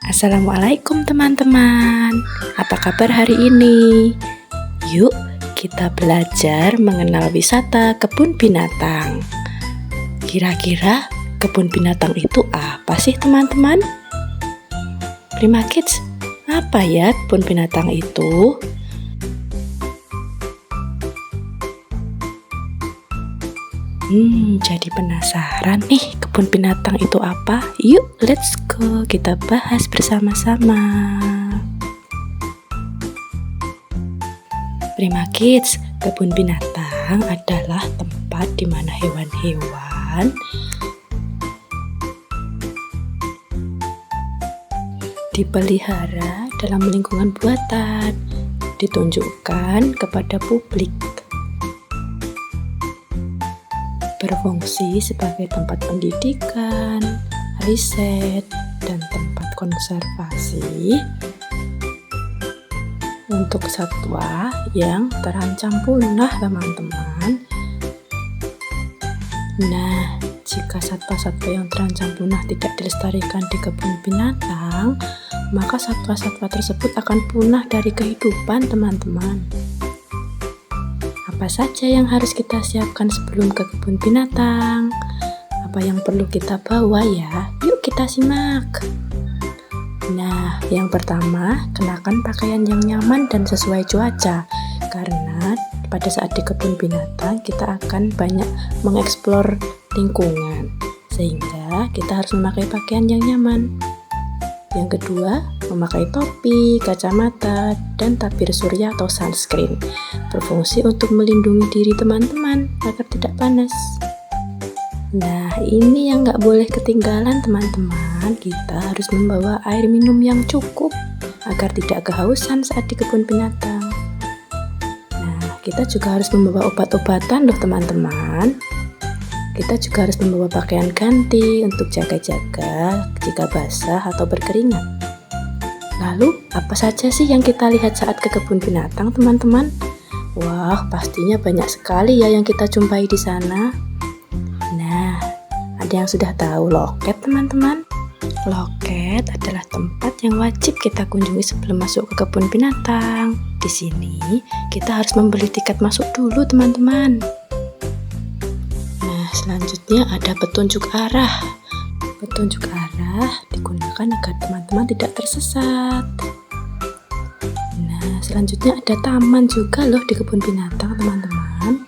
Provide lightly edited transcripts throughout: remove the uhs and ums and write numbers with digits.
Assalamualaikum teman-teman. Apa kabar hari ini? Yuk kita belajar mengenal wisata kebun binatang. Kira-kira kebun binatang itu apa sih teman-teman? Prima Kids, apa ya kebun binatang itu? Jadi penasaran nih kebun binatang itu apa? Yuk let's go, kita bahas bersama-sama. Prima Kids, kebun binatang adalah tempat di mana hewan-hewan dipelihara dalam lingkungan buatan, ditunjukkan kepada publik. Berfungsi sebagai tempat pendidikan, riset, dan tempat konservasi untuk satwa yang terancam punah, teman-teman. Nah, jika satwa-satwa yang terancam punah tidak dilestarikan di kebun binatang, maka satwa-satwa tersebut akan punah dari kehidupan, teman-teman. Apa saja yang harus kita siapkan sebelum ke kebun binatang? Apa yang perlu kita bawa ya? Yuk kita simak. Nah, yang pertama, kenakan pakaian yang nyaman dan sesuai cuaca. Karena pada saat di kebun binatang, kita akan banyak mengeksplor lingkungan. Sehingga kita harus memakai pakaian yang nyaman. Yang kedua, memakai topi, kacamata, dan tabir surya atau sunscreen. Berfungsi untuk melindungi diri teman-teman agar tidak panas. Nah, ini yang nggak boleh ketinggalan teman-teman. Kita harus membawa air minum yang cukup agar tidak kehausan saat di kebun binatang. Nah, kita juga harus membawa obat-obatan loh teman-teman. Kita juga harus membawa pakaian ganti untuk jaga-jaga jika basah atau berkeringat. Lalu, apa saja sih yang kita lihat saat ke kebun binatang, teman-teman? Wah, pastinya banyak sekali ya yang kita jumpai di sana. Nah, ada yang sudah tahu loket, teman-teman? Loket adalah tempat yang wajib kita kunjungi sebelum masuk ke kebun binatang. Di sini, kita harus membeli tiket masuk dulu, teman-teman. Selanjutnya ada petunjuk arah. Petunjuk arah digunakan agar teman-teman tidak tersesat. Nah, selanjutnya ada taman juga loh di kebun binatang, teman-teman.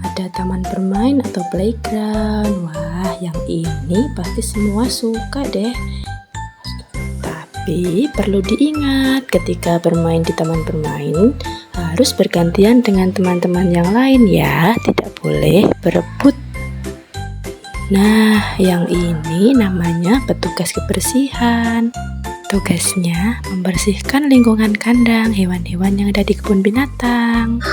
Ada taman bermain atau playground. Wah, yang ini pasti semua suka deh. Tapi perlu diingat ketika bermain di taman bermain harus bergantian dengan teman-teman yang lain ya, tidak boleh berebut. Nah, yang ini namanya petugas kebersihan. Tugasnya membersihkan lingkungan kandang hewan-hewan yang ada di kebun binatang.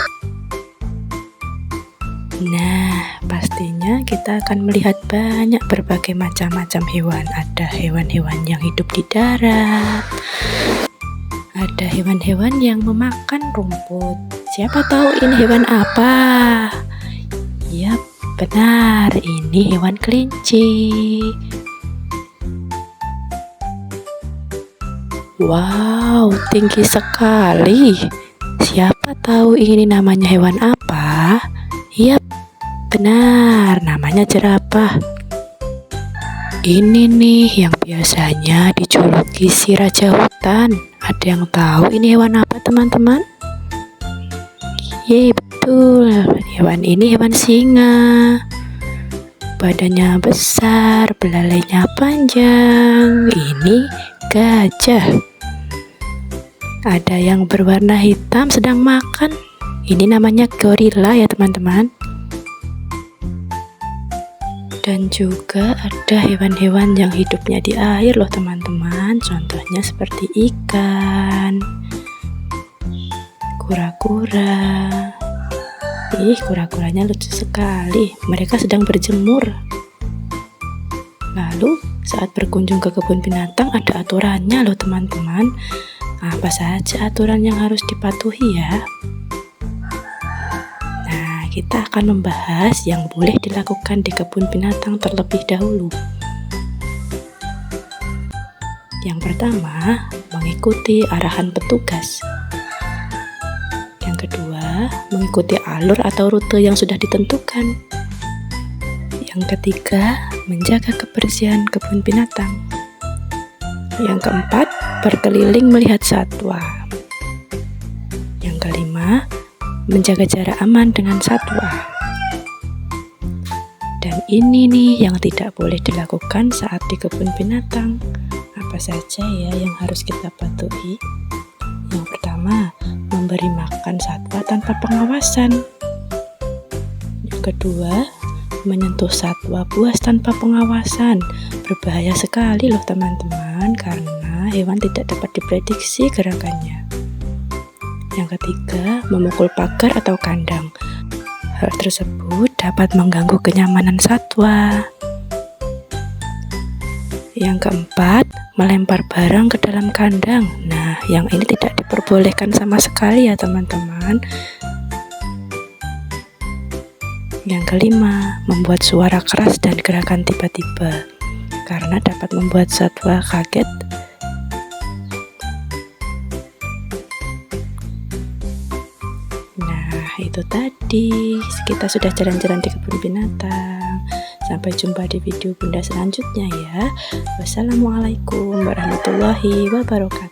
Nah, pastinya kita akan melihat banyak berbagai macam-macam hewan. Ada hewan-hewan yang hidup di darat, ada hewan-hewan yang memakan rumput. Siapa tahu ini hewan apa? Yap, benar, ini hewan kelinci. Wow, tinggi sekali. Siapa tahu ini namanya hewan apa? Yap, benar, namanya jerapah. Ini nih yang biasanya dijuluki si raja hutan. Ada yang tahu ini hewan apa, teman-teman? Yeay, betul. Hewan ini hewan singa. Badannya besar, belalainya panjang. Ini gajah. Ada yang berwarna hitam sedang makan. Ini namanya gorila ya, teman-teman. Dan juga ada hewan-hewan yang hidupnya di air loh, teman-teman. Contohnya seperti ikan, kura-kura. Kura-kuranya lucu sekali. Mereka sedang berjemur. Lalu, saat berkunjung ke kebun binatang ada aturannya loh, teman-teman. Apa saja aturan yang harus dipatuhi ya? Kita akan membahas yang boleh dilakukan di kebun binatang terlebih dahulu. Yang pertama, mengikuti arahan petugas. Yang kedua, mengikuti alur atau rute yang sudah ditentukan. Yang ketiga, menjaga kebersihan kebun binatang. Yang keempat, berkeliling melihat satwa. Yang kelima, menjaga jarak aman dengan satwa. Dan ini nih yang tidak boleh dilakukan saat di kebun binatang. Apa saja ya yang harus kita patuhi? Yang pertama, memberi makan satwa tanpa pengawasan. Yang kedua, menyentuh satwa buas tanpa pengawasan. Berbahaya sekali loh teman-teman, karena hewan tidak dapat diprediksi gerakannya. Yang ketiga, memukul pagar atau kandang. Hal tersebut dapat mengganggu kenyamanan satwa. Yang keempat, melempar barang ke dalam kandang. Nah, yang ini tidak diperbolehkan sama sekali ya teman-teman. Yang kelima, membuat suara keras dan gerakan tiba-tiba, karena dapat membuat satwa kaget. Nah, itu tadi kita sudah jalan-jalan di kebun binatang. Sampai jumpa di video Bunda selanjutnya ya. Wassalamualaikum warahmatullahi wabarakatuh.